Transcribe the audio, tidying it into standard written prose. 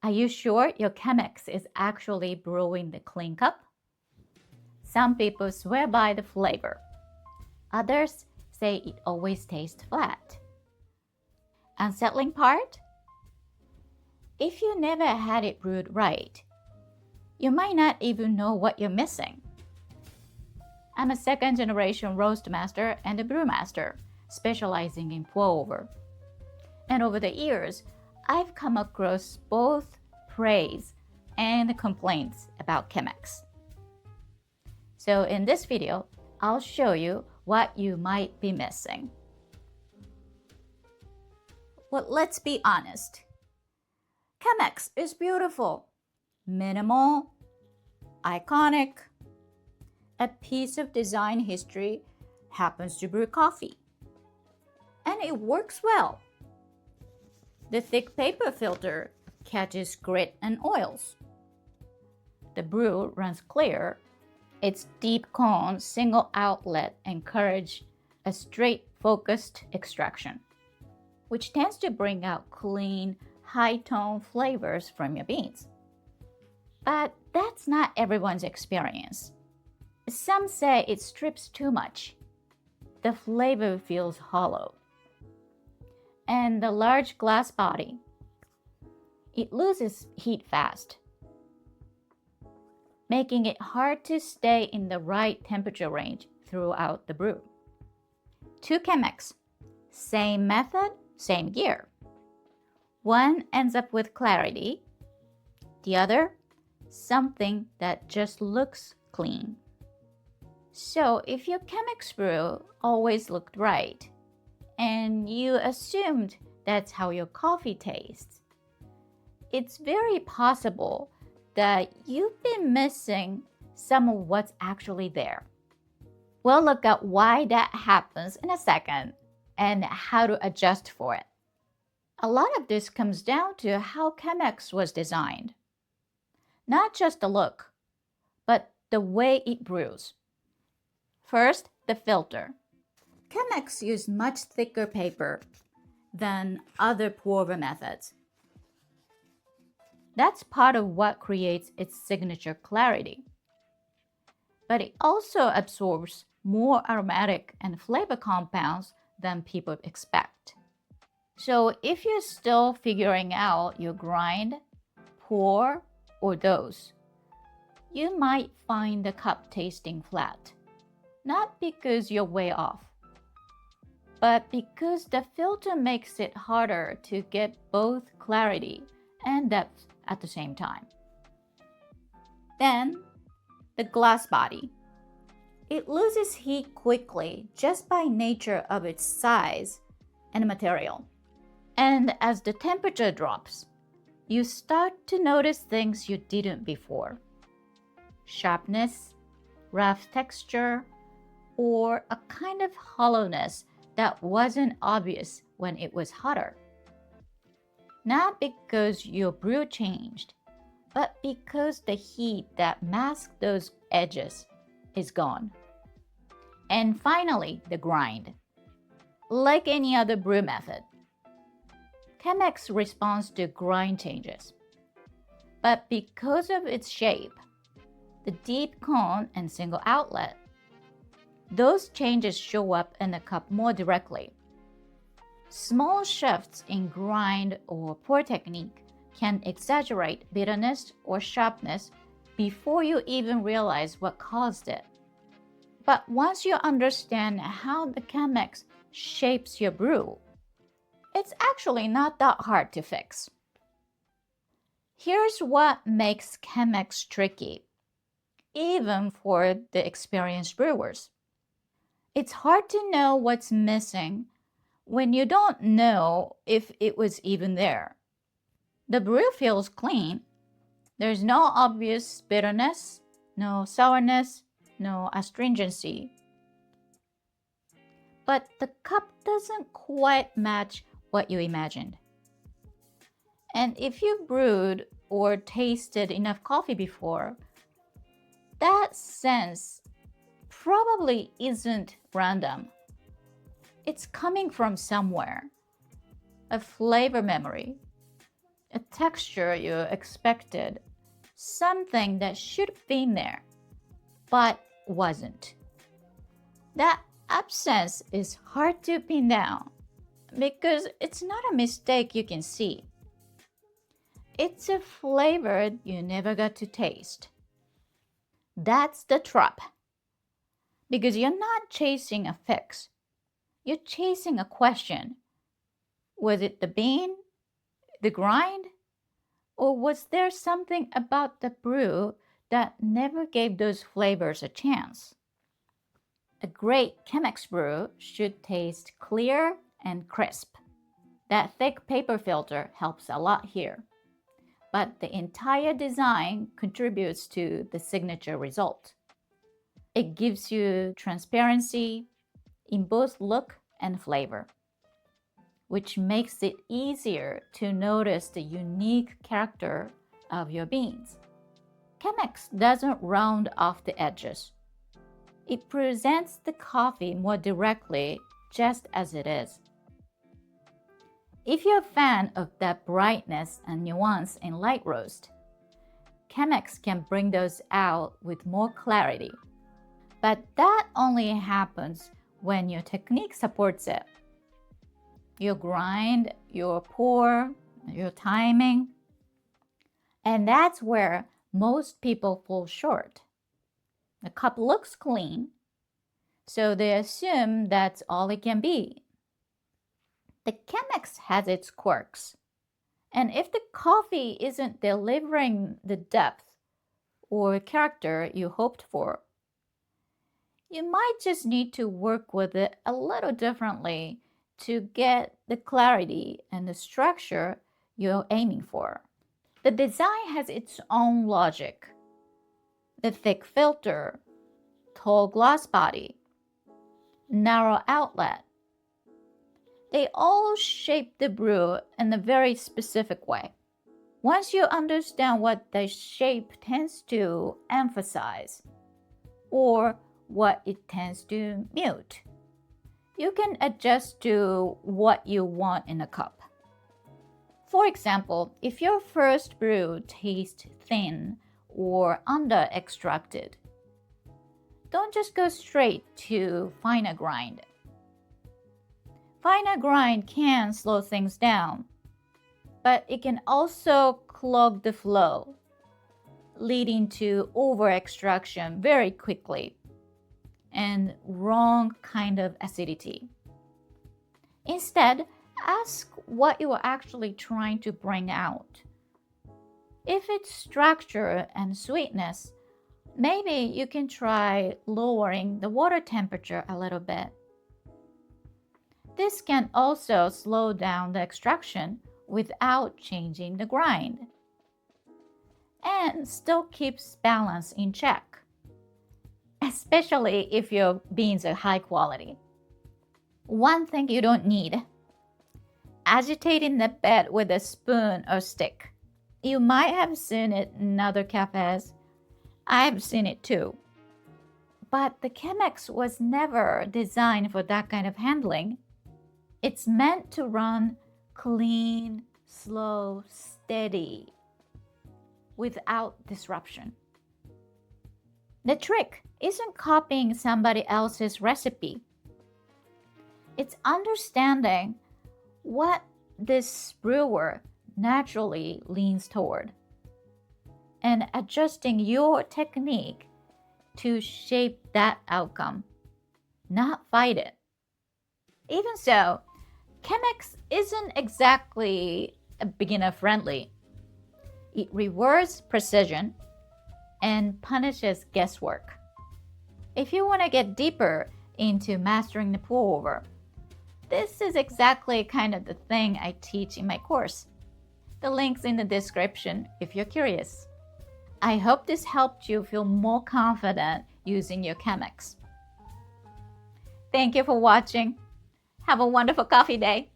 Are you sure your Chemex is actually brewing the clean cup? Some people swear by the flavor. Others say it always tastes flat. Unsettling part? If you never had it brewed right, you might not even know what you're missing. I'm a second-generation roast master and a brewmaster, specializing in pour-over. And over the years, I've come across both praise and complaints about Chemex. So in this video, I'll show you what you might be missing. Well, let's be honest. Chemex is beautiful, minimal, iconic. A piece of design history happens to brew coffee. And it works well. The thick paper filter catches grit and oils. The brew runs clear. Its deep cone single outlet encourages a straight focused extraction, which tends to bring out clean, high-tone flavors from your beans. But that's not everyone's experience. Some say it strips too much. The flavor feels hollow. And the large glass body, it loses heat fast, making it hard to stay in the right temperature range throughout the brew. Two Chemex, same method, same gear. One ends up with clarity, the other, something that just looks clean. So if your Chemex brew always looked right, and you assumed that's how your coffee tastes, it's very possible that you've been missing some of what's actually there. We'll look at why that happens in a second and how to adjust for it. A lot of this comes down to how Chemex was designed. Not just the look, but the way it brews. First, the filter. Chemex used much thicker paper than other pour-over methods. That's part of what creates its signature clarity. But it also absorbs more aromatic and flavor compounds than people expect. So if you're still figuring out your grind, pour, or dose, you might find the cup tasting flat. Not because you're way off, but because the filter makes it harder to get both clarity and depth at the same time. Then, the glass body. It loses heat quickly just by nature of its size and material. And as the temperature drops, you start to notice things you didn't before. Sharpness, rough texture, or a kind of hollowness that wasn't obvious when it was hotter. Not because your brew changed, but because the heat that masked those edges is gone. And finally, the grind. Like any other brew method, Chemex responds to grind changes. But because of its shape, the deep cone and single outlet, those changes show up in the cup more directly. Small shifts in grind or pour technique can exaggerate bitterness or sharpness before you even realize what caused it. But once you understand how the Chemex shapes your brew, it's actually not that hard to fix. Here's what makes Chemex tricky, even for the experienced brewers. It's hard to know what's missing when you don't know if it was even there. The brew feels clean. There's no obvious bitterness, no sourness, no astringency. But the cup doesn't quite match what you imagined. And if you've brewed or tasted enough coffee before, that sense probably isn't random. It's coming from somewhere. A flavor memory, a texture you expected, something that should have been there, but wasn't. That absence is hard to pin down because it's not a mistake you can see. It's a flavor you never got to taste. That's the trap. Because you're not chasing a fix. You're chasing a question. Was it the bean, the grind, or was there something about the brew that never gave those flavors a chance? A great Chemex brew should taste clear and crisp. That thick paper filter helps a lot here. But the entire design contributes to the signature result. It gives you transparency in both look and flavor, which makes it easier to notice the unique character of your beans. Chemex doesn't round off the edges. It presents the coffee more directly just as it is. If you're a fan of that brightness and nuance in light roast, Chemex can bring those out with more clarity. But that only happens when your technique supports it. Your grind, your pour, your timing. And that's where most people fall short. The cup looks clean, so they assume that's all it can be. The Chemex has its quirks, and if the coffee isn't delivering the depth or character you hoped for, you might just need to work with it a little differently to get the clarity and the structure you're aiming for. The design has its own logic. The thick filter, tall glass body, narrow outlet. They all shape the brew in a very specific way. Once you understand what the shape tends to emphasize, or what it tends to mute, you can adjust to what you want in a cup. For example, if your first brew tastes thin or under-extracted, don't just go straight to finer grind. Finer grind can slow things down, but it can also clog the flow, leading to over-extraction very quickly and wrong kind of acidity. Instead, ask what you are actually trying to bring out. If it's structure and sweetness, maybe you can try lowering the water temperature a little bit. This can also slow down the extraction without changing the grind, and still keeps balance in check, especially if your beans are high quality. One thing you don't need: agitating the bed with a spoon or stick. You might have seen it in other cafes. I've seen it too. But the Chemex was never designed for that kind of handling. It's meant to run clean, slow, steady, without disruption. The trick isn't copying somebody else's recipe. It's understanding what this brewer naturally leans toward and adjusting your technique to shape that outcome, not fight it. Even so, Chemex isn't exactly beginner-friendly. It rewards precision and punishes guesswork. If you want to get deeper into mastering the pour-over, this is exactly kind of the thing I teach in my course. The link's in the description if you're curious. I hope this helped you feel more confident using your Chemex. Thank you for watching. Have a wonderful coffee day.